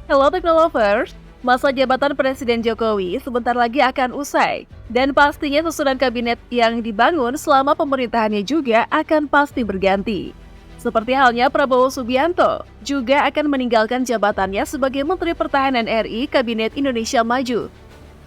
Hello Technolovers, masa jabatan Presiden Jokowi sebentar lagi akan usai. Dan pastinya susunan kabinet yang dibangun selama pemerintahannya juga akan pasti berganti. Seperti halnya Prabowo Subianto, juga akan meninggalkan jabatannya sebagai Menteri Pertahanan RI Kabinet Indonesia Maju.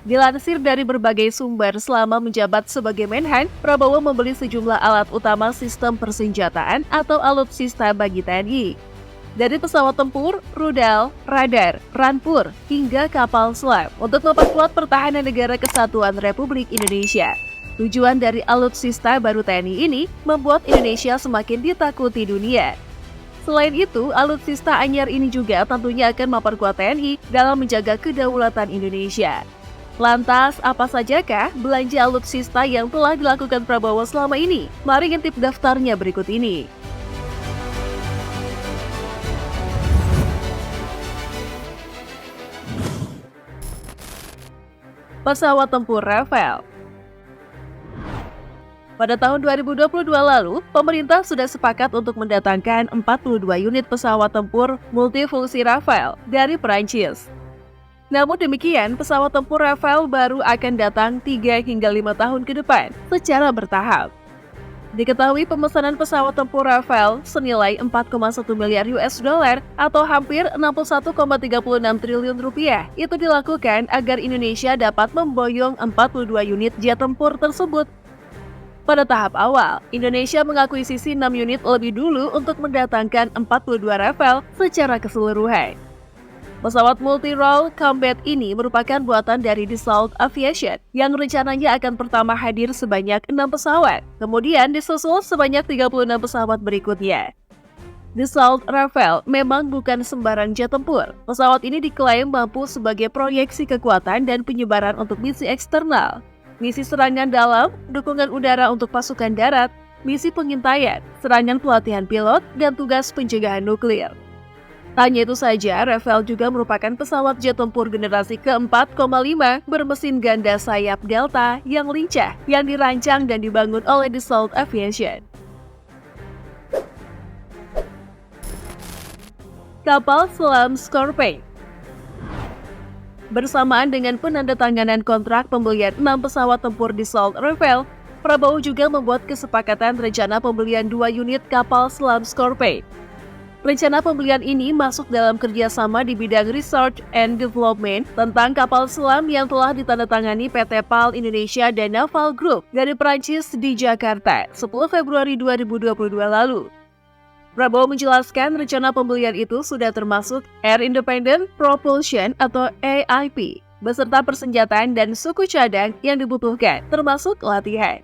Dilansir dari berbagai sumber selama menjabat sebagai Menhan, Prabowo membeli sejumlah alat utama sistem persenjataan atau alutsista bagi TNI. Dari pesawat tempur, rudal, radar, rampur, hingga kapal selam untuk memperkuat pertahanan negara kesatuan Republik Indonesia. Tujuan dari alutsista baru TNI ini membuat Indonesia semakin ditakuti dunia. Selain itu, alutsista anyar ini juga tentunya akan memperkuat TNI dalam menjaga kedaulatan Indonesia. Lantas, apa sajakah belanja alutsista yang telah dilakukan Prabowo selama ini? Mari ngintip daftarnya berikut ini. Pesawat tempur Rafale. Pada tahun 2022 lalu, pemerintah sudah sepakat untuk mendatangkan 42 unit pesawat tempur multifungsi Rafale dari Perancis. Namun demikian, pesawat tempur Rafale baru akan datang 3 hingga 5 tahun ke depan secara bertahap. Diketahui pemesanan pesawat tempur Rafale senilai 4,1 miliar US dollar atau hampir 61,36 triliun rupiah itu dilakukan agar Indonesia dapat memboyong 42 unit jet tempur tersebut. Pada tahap awal, Indonesia mengakuisisi 6 unit lebih dulu untuk mendatangkan 42 Rafale secara keseluruhan. Pesawat multi-role combat ini merupakan buatan dari Dassault Aviation yang rencananya akan pertama hadir sebanyak 6 pesawat, kemudian disusul sebanyak 36 pesawat berikutnya. Dassault Rafale memang bukan sembarang jet tempur. Pesawat ini diklaim mampu sebagai proyeksi kekuatan dan penyebaran untuk misi eksternal, misi serangan dalam, dukungan udara untuk pasukan darat, misi pengintaian, serangan pelatihan pilot, dan tugas pencegahan nuklir. Hanya itu saja, Rafale juga merupakan pesawat jet tempur generasi ke-4,5 bermesin ganda sayap Delta yang lincah, yang dirancang dan dibangun oleh Dassault Aviation. Kapal selam Scorpion. Bersamaan dengan penandatanganan kontrak pembelian 6 pesawat tempur Dassault Rafale, Prabowo juga membuat kesepakatan rencana pembelian 2 unit kapal selam Scorpion. Rencana pembelian ini masuk dalam kerjasama di bidang research and development tentang kapal selam yang telah ditandatangani PT PAL Indonesia dan Naval Group dari Prancis di Jakarta 10 Februari 2022 lalu. Prabowo menjelaskan rencana pembelian itu sudah termasuk Air Independent Propulsion atau AIP, beserta persenjataan dan suku cadang yang dibutuhkan, termasuk latihan.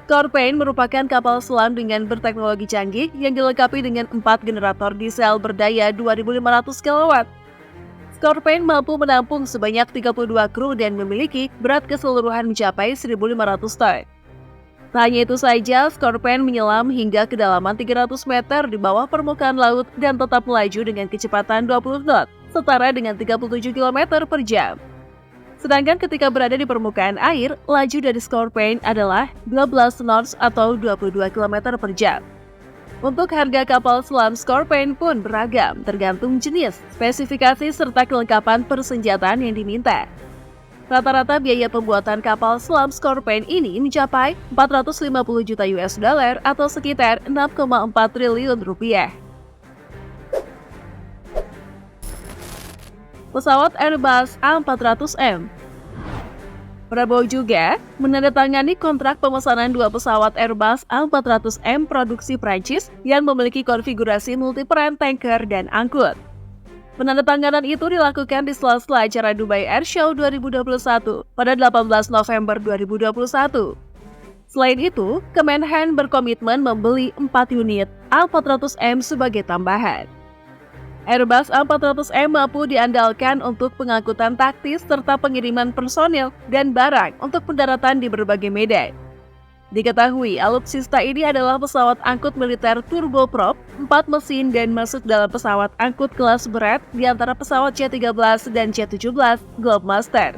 Scorpion merupakan kapal selam dengan berteknologi canggih yang dilengkapi dengan 4 generator diesel berdaya 2.500 kW. Scorpion mampu menampung sebanyak 32 kru dan memiliki berat keseluruhan mencapai 1.500 ton. Tak hanya itu saja, Scorpion menyelam hingga kedalaman 300 meter di bawah permukaan laut dan tetap melaju dengan kecepatan 20 knot, setara dengan 37 km per jam. Sedangkan ketika berada di permukaan air, laju dari Scorpion adalah 12 knots atau 22 km per jam. Untuk harga kapal selam Scorpion pun beragam, tergantung jenis, spesifikasi serta kelengkapan persenjataan yang diminta. Rata-rata biaya pembuatan kapal selam Scorpion ini mencapai 450 juta US dollar atau sekitar 6,4 triliun rupiah. Pesawat Airbus A400M. Prabowo juga menandatangani kontrak pemesanan 2 pesawat Airbus A400M produksi Prancis yang memiliki konfigurasi multiperan tanker dan angkut. Penandatanganan itu dilakukan di sela-sela acara Dubai Air Show 2021 pada 18 November 2021. Selain itu, Kemenhan berkomitmen membeli 4 unit A400M sebagai tambahan. Airbus A400M mampu diandalkan untuk pengangkutan taktis serta pengiriman personil dan barang untuk pendaratan di berbagai medan. Diketahui, alutsista ini adalah pesawat angkut militer turboprop, 4 mesin dan masuk dalam pesawat angkut kelas berat di antara pesawat C-13 dan C-17 Globemaster.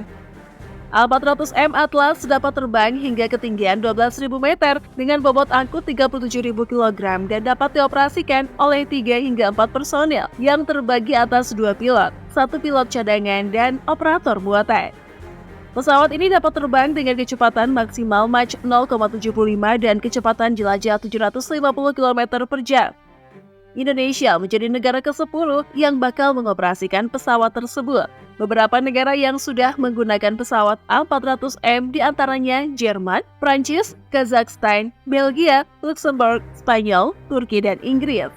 A400M Atlas dapat terbang hingga ketinggian 12.000 meter dengan bobot angkut 37.000 kg dan dapat dioperasikan oleh 3 hingga 4 personel yang terbagi atas 2 pilot, 1 1 pilot cadangan, dan operator buatan. Pesawat ini dapat terbang dengan kecepatan maksimal Mach 0,75 dan kecepatan jelajah 750 km per jam. Indonesia menjadi negara ke-10 yang bakal mengoperasikan pesawat tersebut. Beberapa negara yang sudah menggunakan pesawat A400M diantaranya Jerman, Prancis, Kazakhstan, Belgia, Luxembourg, Spanyol, Turki, dan Inggris.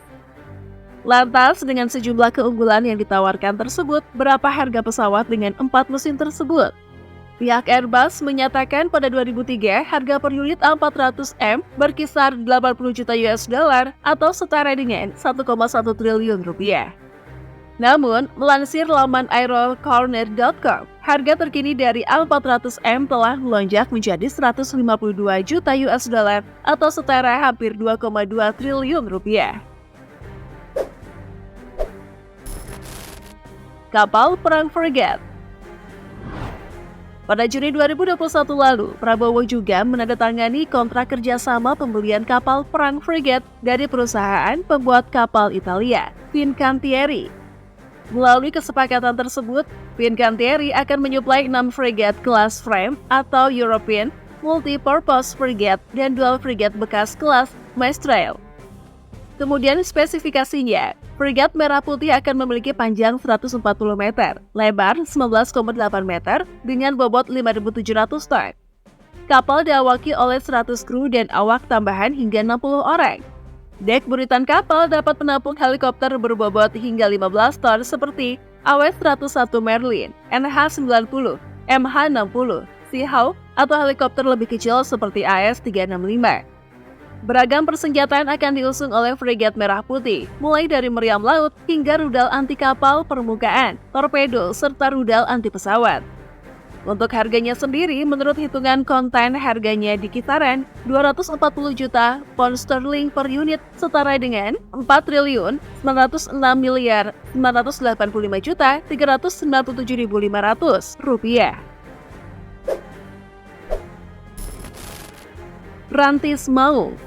Lantas, dengan sejumlah keunggulan yang ditawarkan tersebut, berapa harga pesawat dengan 4 mesin tersebut? Pihak Airbus menyatakan pada 2003 harga per unit A400M berkisar 80 juta US dollar atau setara dengan 1,1 triliun rupiah. Namun, melansir laman aerocorner.com, harga terkini dari A400M telah melonjak menjadi 152 juta US dollar atau setara hampir 2,2 triliun rupiah. Kapal perang Fregat. Pada Juni 2021 lalu, Prabowo juga menandatangani kontrak kerjasama pembelian kapal perang Fregat dari perusahaan pembuat kapal Italia, Fincantieri. Melalui kesepakatan tersebut, Fincantieri akan menyuplai 6 fregat kelas frame atau European Multi-Purpose Frigate dan 2 fregat bekas kelas Mistral. Kemudian spesifikasinya, fregat Merah Putih akan memiliki panjang 140 meter, lebar 19,8 meter, dengan bobot 5.700 ton. Kapal diawaki oleh 100 kru dan awak tambahan hingga 60 orang. Dek buritan kapal dapat menampung helikopter berbobot hingga 15 ton seperti AW101 Merlin, NH90, MH60, Seahawk, atau helikopter lebih kecil seperti AS365. Beragam persenjataan akan diusung oleh fregat Merah Putih, mulai dari meriam laut hingga rudal anti kapal permukaan, torpedo, serta rudal anti pesawat. Untuk harganya sendiri, menurut hitungan konten harganya di kisaran 240 juta pound sterling per unit, setara dengan 4 triliun 906 miliar 985 juta 397.500 rupiah. Rantis Maung.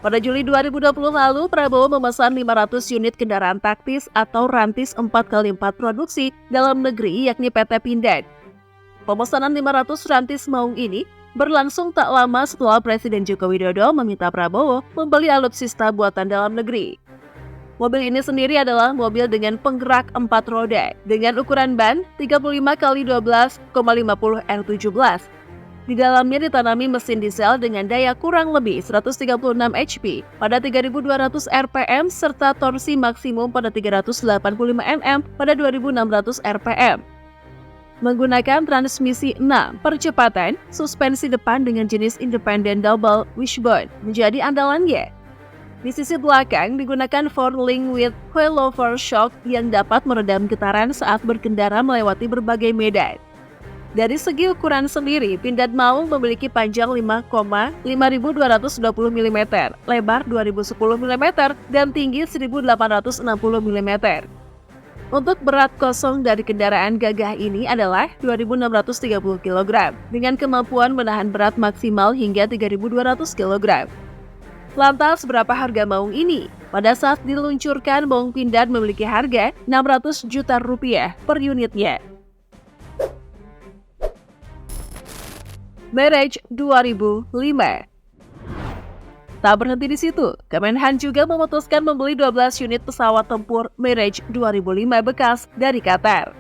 Pada Juli 2020 lalu, Prabowo memesan 500 unit kendaraan taktis atau Rantis 4x4 produksi dalam negeri yakni PT Pindad. Pemesanan 500 Rantis Maung ini berlangsung tak lama setelah Presiden Joko Widodo meminta Prabowo membeli alutsista buatan dalam negeri. Mobil ini sendiri adalah mobil dengan penggerak 4 roda dengan ukuran ban 35x12,50 R17. Di dalamnya ditanami mesin diesel dengan daya kurang lebih 136 HP pada 3.200 RPM serta torsi maksimum pada 385 Nm pada 2.600 RPM. Menggunakan transmisi 6 percepatan, suspensi depan dengan jenis independent double wishbone menjadi andalannya. Di sisi belakang digunakan 4-link with coilover shock yang dapat meredam getaran saat berkendara melewati berbagai medan. Dari segi ukuran sendiri, Pindad Maung memiliki panjang 5,5220 mm, lebar 2010 mm, dan tinggi 1860 mm. Untuk berat kosong dari kendaraan gagah ini adalah 2.630 kg, dengan kemampuan menahan berat maksimal hingga 3.200 kg. Lantas, berapa harga Maung ini? Pada saat diluncurkan, Maung Pindad memiliki harga 600 juta rupiah per unitnya. Mirage 2005. Tak berhenti di situ, Kemenhan juga memutuskan membeli 12 unit pesawat tempur Mirage 2005 bekas dari Qatar.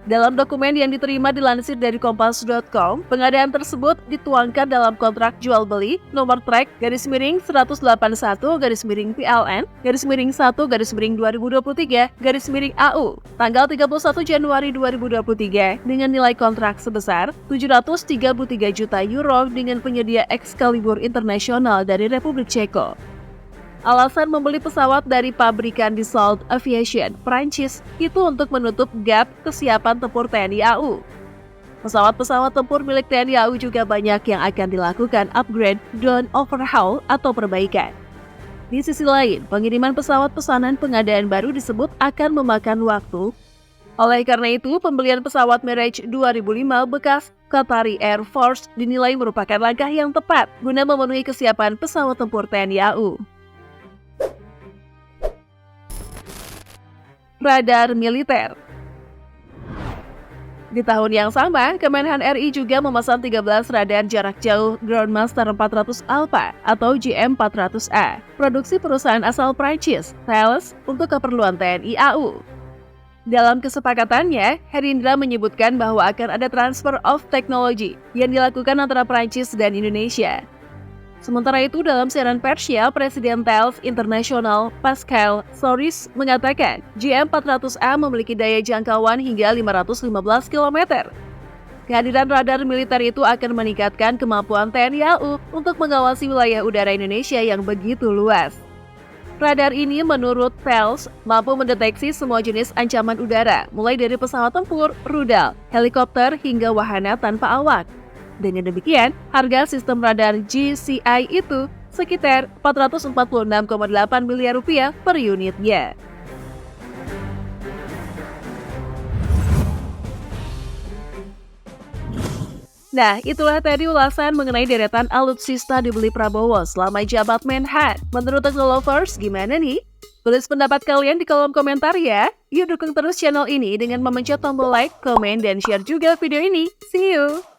Dalam dokumen yang diterima dilansir dari kompas.com, pengadaan tersebut dituangkan dalam kontrak jual beli nomor trek /PLN/PLN/1/1/2023/AU tanggal 31 Januari 2023 dengan nilai kontrak sebesar 733 juta euro dengan penyedia Excalibur Internasional dari Republik Ceko. Alasan membeli pesawat dari pabrikan Dassault Aviation, Prancis, itu untuk menutup gap kesiapan tempur TNI AU. Pesawat-pesawat tempur milik TNI AU juga banyak yang akan dilakukan upgrade dan overhaul atau perbaikan. Di sisi lain, pengiriman pesawat pesanan pengadaan baru disebut akan memakan waktu. Oleh karena itu, pembelian pesawat Mirage 2005 bekas Qatari Air Force dinilai merupakan langkah yang tepat guna memenuhi kesiapan pesawat tempur TNI AU. radar militer. Di tahun yang sama, Kemenhan RI juga memesan 13 radar jarak jauh Groundmaster 400 Alpha atau GM400A, produksi perusahaan asal Prancis, Thales, untuk keperluan TNI AU. Dalam kesepakatannya, Herindra menyebutkan bahwa akan ada transfer of technology yang dilakukan antara Prancis dan Indonesia. Sementara itu, dalam siaran persnya, Presiden Thales International Pascal Soris mengatakan GM400A memiliki daya jangkauan hingga 515 km. Kehadiran radar militer itu akan meningkatkan kemampuan TNI AU untuk mengawasi wilayah udara Indonesia yang begitu luas. Radar ini menurut Thales mampu mendeteksi semua jenis ancaman udara, mulai dari pesawat tempur, rudal, helikopter, hingga wahana tanpa awak. Dengan demikian, harga sistem radar GCI itu sekitar Rp446,8 miliar per unitnya. Nah, itulah tadi ulasan mengenai deretan alutsista dibeli Prabowo selama jabat Menhan. Menurut Technolovers, gimana nih? Tulis pendapat kalian di kolom komentar ya. Yuk dukung terus channel ini dengan memencet tombol like, komen, dan share juga video ini. See you!